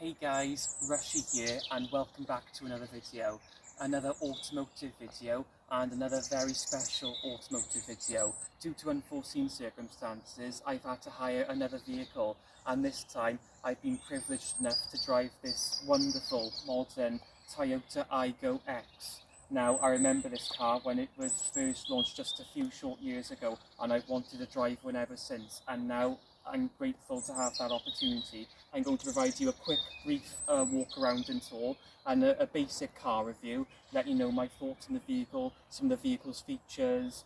Hey guys, Rushy here and welcome back to another video. Another automotive video and another very special automotive video. Due to unforeseen circumstances, I've had to hire another vehicle, and this time I've been privileged enough to drive this wonderful modern Toyota Aygo X. Now, I remember this car when it was first launched just a few short years ago, and I've wanted to drive one ever since, and now I'm grateful to have that opportunity. I'm going to provide you a quick, brief walk around and tour and a basic car review, let you know my thoughts on the vehicle, some of the vehicle's features,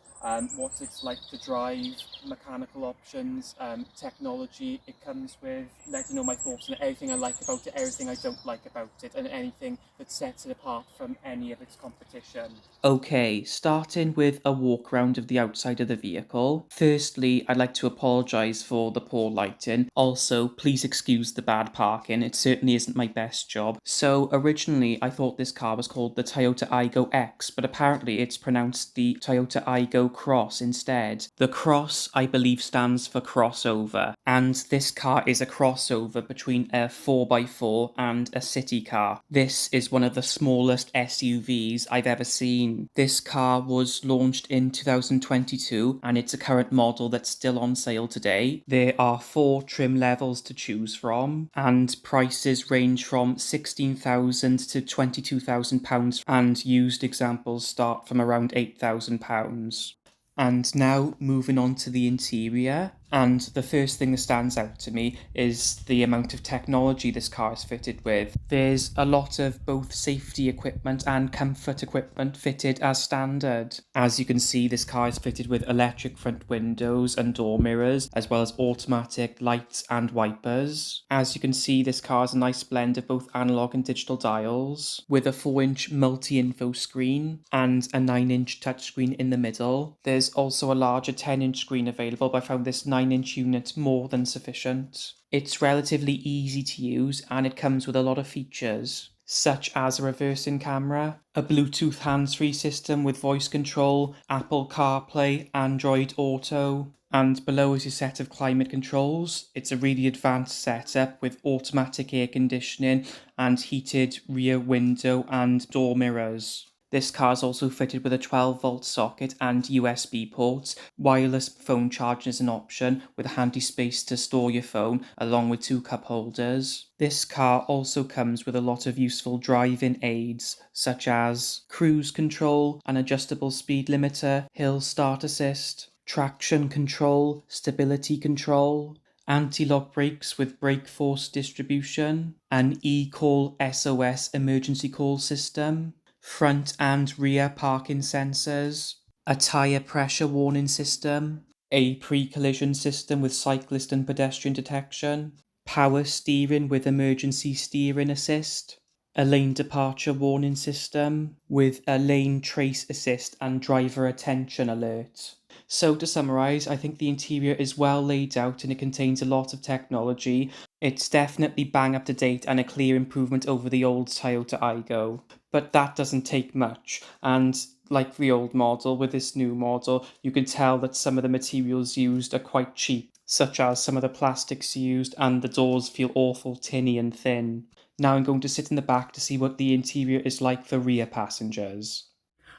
what it's like to drive, mechanical options, technology it comes with, let you know my thoughts on everything I like about it, everything I don't like about it, and anything that sets it apart from any of its competition. Okay, starting with a walk around of the outside of the vehicle. Firstly, I'd like to apologise for the poor lighting. Also, please excuse the bad parking. It certainly isn't my best job. So, originally, I thought this car was called the Toyota Aygo X, but apparently it's pronounced the Toyota Aygo Cross instead. The cross, I believe, stands for crossover, and this car is a crossover between a 4x4 and a city car. This is one of the smallest SUVs I've ever seen. This car was launched in 2022 and it's a current model that's still on sale today. There are 4 trim levels to choose from and prices range from £16,000 to £22,000, and used examples start from around £8,000. And now moving on to the interior. And the first thing that stands out to me is the amount of technology this car is fitted with. There's a lot of both safety equipment and comfort equipment fitted as standard. As you can see, this car is fitted with electric front windows and door mirrors, as well as automatic lights and wipers. As you can see, this car is a nice blend of both analog and digital dials, with a 4-inch multi-info screen and a 9-inch touchscreen in the middle. There's also a larger 10-inch screen available, but I found this 9-inch unit more than sufficient. It's relatively easy to use and it comes with a lot of features, such as a reversing camera, a Bluetooth hands-free system with voice control, Apple CarPlay, Android Auto, and below is your set of climate controls. It's a really advanced setup with automatic air conditioning and heated rear window and door mirrors. This car is also fitted with a 12-volt socket and USB ports. Wireless phone charging is an option, with a handy space to store your phone, along with 2 cup holders. This car also comes with a lot of useful driving aids, such as cruise control, an adjustable speed limiter, hill start assist, traction control, stability control, anti-lock brakes with brake force distribution, an e-call SOS emergency call system, front and rear parking sensors, a tyre pressure warning system, a pre-collision system with cyclist and pedestrian detection, power steering with emergency steering assist, a lane departure warning system with a lane trace assist and driver attention alert. So to summarise, I think the interior is well laid out and it contains a lot of technology. It's definitely bang up to date and a clear improvement over the old Toyota Aygo. But that doesn't take much, and like the old model, with this new model, you can tell that some of the materials used are quite cheap, such as some of the plastics used, and the doors feel awful tinny and thin. Now I'm going to sit in the back to see what the interior is like for rear passengers.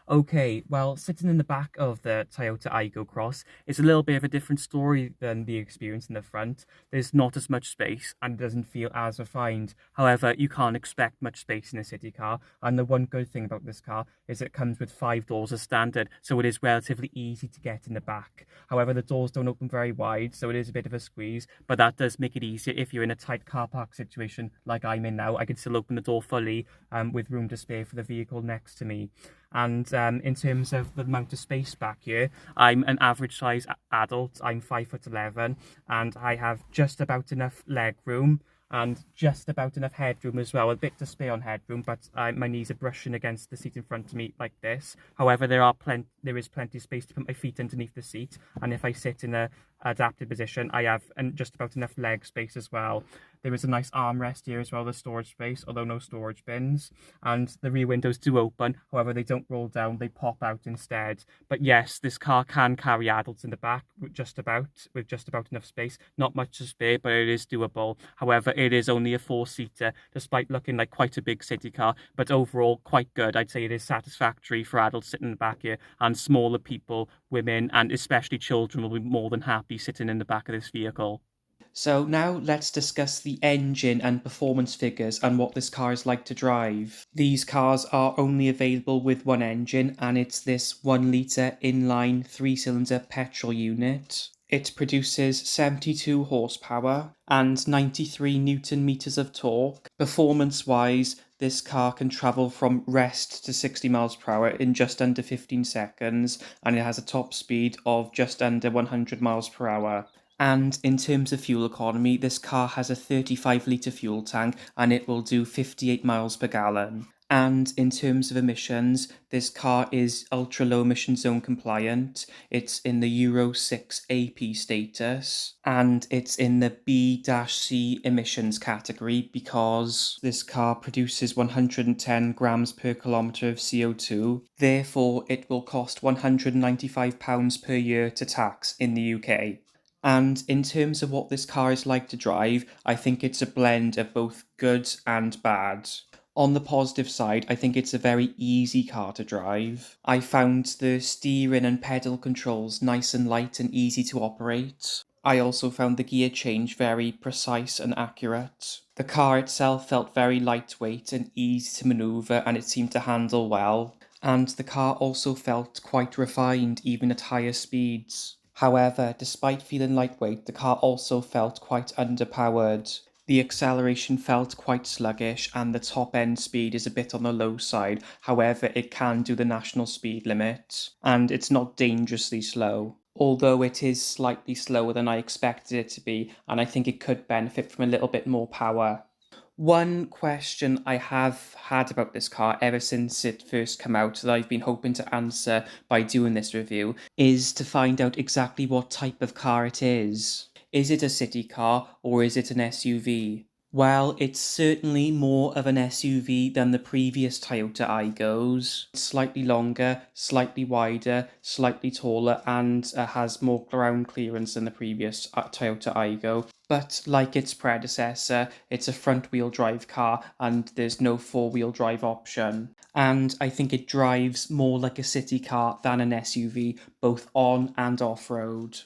Okay, well, sitting in the back of the Toyota Aygo Cross is a little bit of a different story than the experience in the front. There's not as much space and it doesn't feel as refined. However, you can't expect much space in a city car, and the one good thing about this car is it comes with 5 doors as standard, so it is relatively easy to get in the back. However, the doors don't open very wide, so it is a bit of a squeeze, but that does make it easier if you're in a tight car park situation like I'm in now. I can still open the door fully with room to spare for the vehicle next to me. And in terms of the amount of space back here, I'm an average size adult. I'm 5'11", and I have just about enough leg room and just about enough headroom as well. A bit to spare on headroom, but my knees are brushing against the seat in front of me like this. However, there is plenty of space to put my feet underneath the seat, and if I sit in a adapted position. I have just about enough leg space as well. There is a nice armrest here as well, the storage space, although no storage bins. And the rear windows do open, however, they don't roll down, they pop out instead. But yes, this car can carry adults in the back with just about enough space. Not much to spare, but it is doable. However, it is only a 4-seater, despite looking like quite a big city car, but overall quite good. I'd say it is satisfactory for adults sitting in the back here, and smaller people, women, and especially children will be more than happy sitting in the back of this vehicle. So now let's discuss the engine and performance figures and what this car is like to drive. These cars are only available with one engine, and it's this 1 litre inline 3-cylinder petrol unit. It produces 72 horsepower and 93 newton meters of torque. Performance wise, this car can travel from rest to 60 miles per hour in just under 15 seconds, and it has a top speed of just under 100 miles per hour. And in terms of fuel economy, this car has a 35-litre fuel tank and it will do 58 miles per gallon. And in terms of emissions, this car is ultra-low emission zone compliant. It's in the Euro 6 AP status, and it's in the B-C emissions category because this car produces 110 grams per kilometre of CO2. Therefore, it will cost £195 per year to tax in the UK. And in terms of what this car is like to drive, I think it's a blend of both good and bad. On the positive side, I think it's a very easy car to drive. I found the steering and pedal controls nice and light and easy to operate. I also found the gear change very precise and accurate. The car itself felt very lightweight and easy to manoeuvre, and it seemed to handle well. And the car also felt quite refined even at higher speeds. However, despite feeling lightweight, the car also felt quite underpowered. The acceleration felt quite sluggish and the top end speed is a bit on the low side. However, it can do the national speed limit and it's not dangerously slow. Although it is slightly slower than I expected it to be, and I think it could benefit from a little bit more power. One question I have had about this car ever since it first came out that I've been hoping to answer by doing this review is to find out exactly what type of car it is. Is it a city car or is it an SUV? Well, it's certainly more of an SUV than the previous Toyota Aygos. It's slightly longer, slightly wider, slightly taller, and has more ground clearance than the previous Toyota Aygo. But like its predecessor, it's a front-wheel drive car and there's no four-wheel drive option. And I think it drives more like a city car than an SUV, both on and off-road.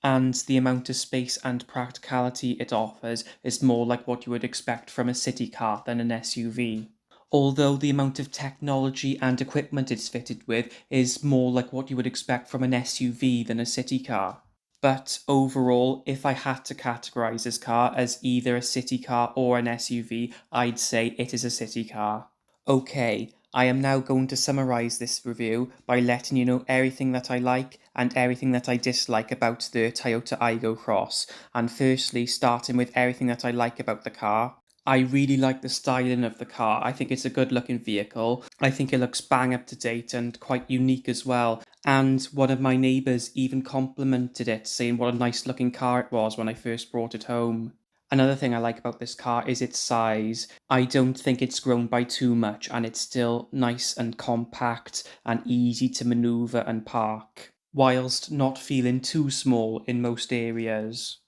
And the amount of space and practicality it offers is more like what you would expect from a city car than an SUV. Although the amount of technology and equipment it's fitted with is more like what you would expect from an SUV than a city car. But overall, if I had to categorise this car as either a city car or an SUV, I'd say it is a city car. Okay, I am now going to summarise this review by letting you know everything that I like and everything that I dislike about the Toyota Aygo Cross. And firstly, starting with everything that I like about the car. I really like the styling of the car. I think it's a good looking vehicle. I think it looks bang up to date and quite unique as well. And one of my neighbours even complimented it, saying what a nice looking car it was when I first brought it home. Another thing I like about this car is its size. I don't think it's grown by too much and it's still nice and compact and easy to manoeuvre and park, whilst not feeling too small in most areas.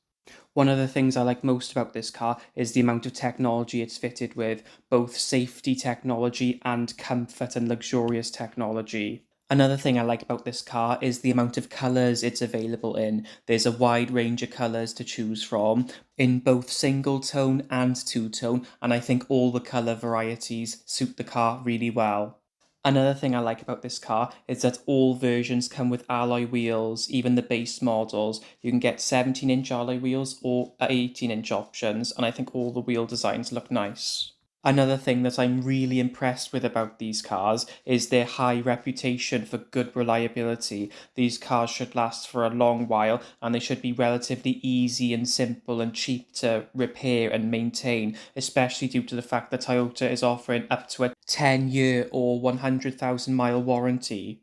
One of the things I like most about this car is the amount of technology it's fitted with, both safety technology and comfort and luxurious technology. Another thing I like about this car is the amount of colours it's available in. There's a wide range of colours to choose from, in both single tone and two tone, and I think all the colour varieties suit the car really well. Another thing I like about this car is that all versions come with alloy wheels, even the base models. You can get 17-inch alloy wheels or 18-inch options, and I think all the wheel designs look nice. Another thing that I'm really impressed with about these cars is their high reputation for good reliability. These cars should last for a long while and they should be relatively easy and simple and cheap to repair and maintain, especially due to the fact that Toyota is offering up to a 10-year or 100,000 mile warranty.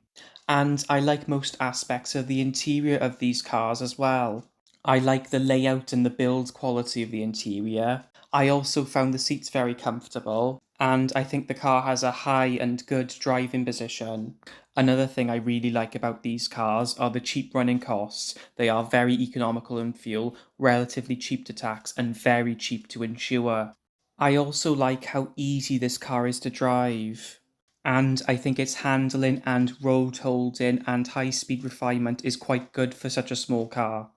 And I like most aspects of the interior of these cars as well. I like the layout and the build quality of the interior. I also found the seats very comfortable, and I think the car has a high and good driving position. Another thing I really like about these cars are the cheap running costs. They are very economical in fuel, relatively cheap to tax, and very cheap to insure. I also like how easy this car is to drive. And I think its handling and road holding and high speed refinement is quite good for such a small car.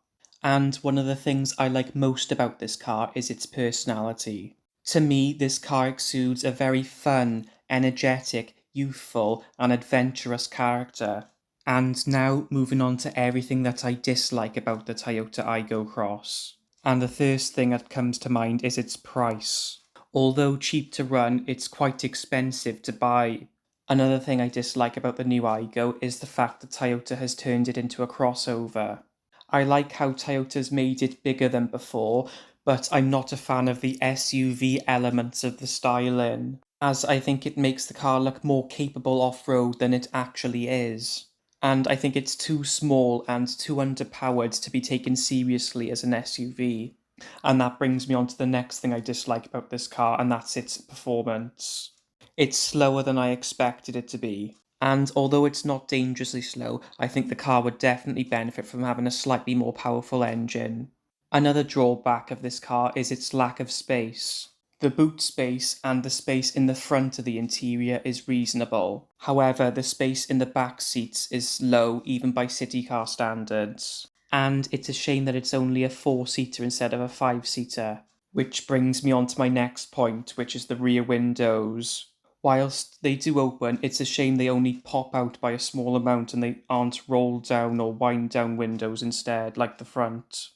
And one of the things I like most about this car is its personality. To me, this car exudes a very fun, energetic, youthful, and adventurous character. And now moving on to everything that I dislike about the Toyota Aygo Cross. And the first thing that comes to mind is its price. Although cheap to run, it's quite expensive to buy. Another thing I dislike about the new Aygo is the fact that Toyota has turned it into a crossover. I like how Toyota's made it bigger than before, but I'm not a fan of the SUV elements of the styling, as I think it makes the car look more capable off-road than it actually is. And I think it's too small and too underpowered to be taken seriously as an SUV. And that brings me on to the next thing I dislike about this car, and that's its performance. It's slower than I expected it to be. And although it's not dangerously slow, I think the car would definitely benefit from having a slightly more powerful engine. Another drawback of this car is its lack of space. The boot space and the space in the front of the interior is reasonable. However, the space in the back seats is low even by city car standards. And it's a shame that it's only a 4-seater instead of a 5-seater. Which brings me on to my next point, which is the rear windows. Whilst they do open, it's a shame they only pop out by a small amount and they aren't roll down or wind down windows instead, like the front.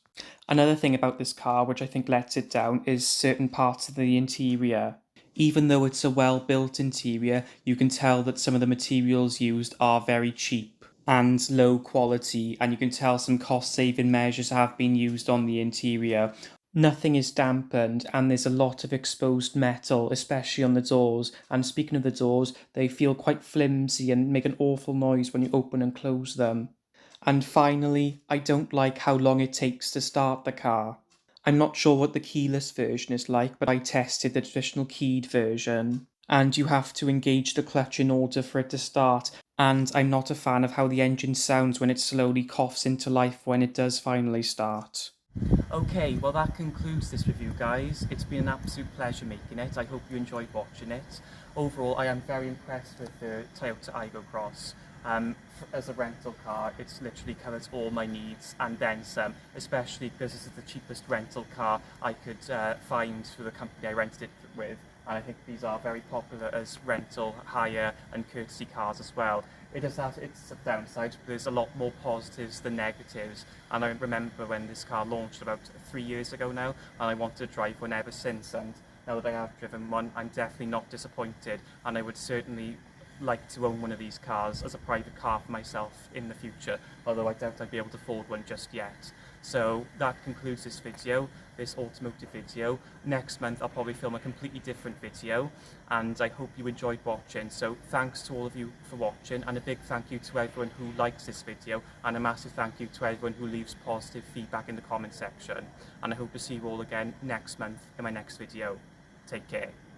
Another thing about this car, which I think lets it down, is certain parts of the interior. Even though it's a well-built interior, you can tell that some of the materials used are very cheap and low quality, and you can tell some cost-saving measures have been used on the interior. Nothing is dampened, and there's a lot of exposed metal, especially on the doors. And speaking of the doors, they feel quite flimsy and make an awful noise when you open and close them. And finally, I don't like how long it takes to start the car. I'm not sure what the keyless version is like, but I tested the traditional keyed version. And you have to engage the clutch in order for it to start. And I'm not a fan of how the engine sounds when it slowly coughs into life when it does finally start. Okay, well that concludes this review, guys. It's been an absolute pleasure making it. I hope you enjoyed watching it. Overall, I am very impressed with the Toyota Aygo Cross. As a rental car, it's literally covers all my needs and then some, especially because this is the cheapest rental car I could find through the company I rented it with. And I think these are very popular as rental, hire and courtesy cars as well. It does have its downsides, but there's a lot more positives than negatives. And I remember when this car launched about 3 years ago now, and I wanted to drive one ever since. And now that I have driven one, I'm definitely not disappointed. And I would certainly like to own one of these cars as a private car for myself in the future, although I doubt I'd be able to afford one just yet. So that concludes this video, this automotive video. Next month I'll probably film a completely different video, and I hope you enjoyed watching. So thanks to all of you for watching, and a big thank you to everyone who likes this video, and a massive thank you to everyone who leaves positive feedback in the comment section. And I hope to see you all again next month in my next video. Take care.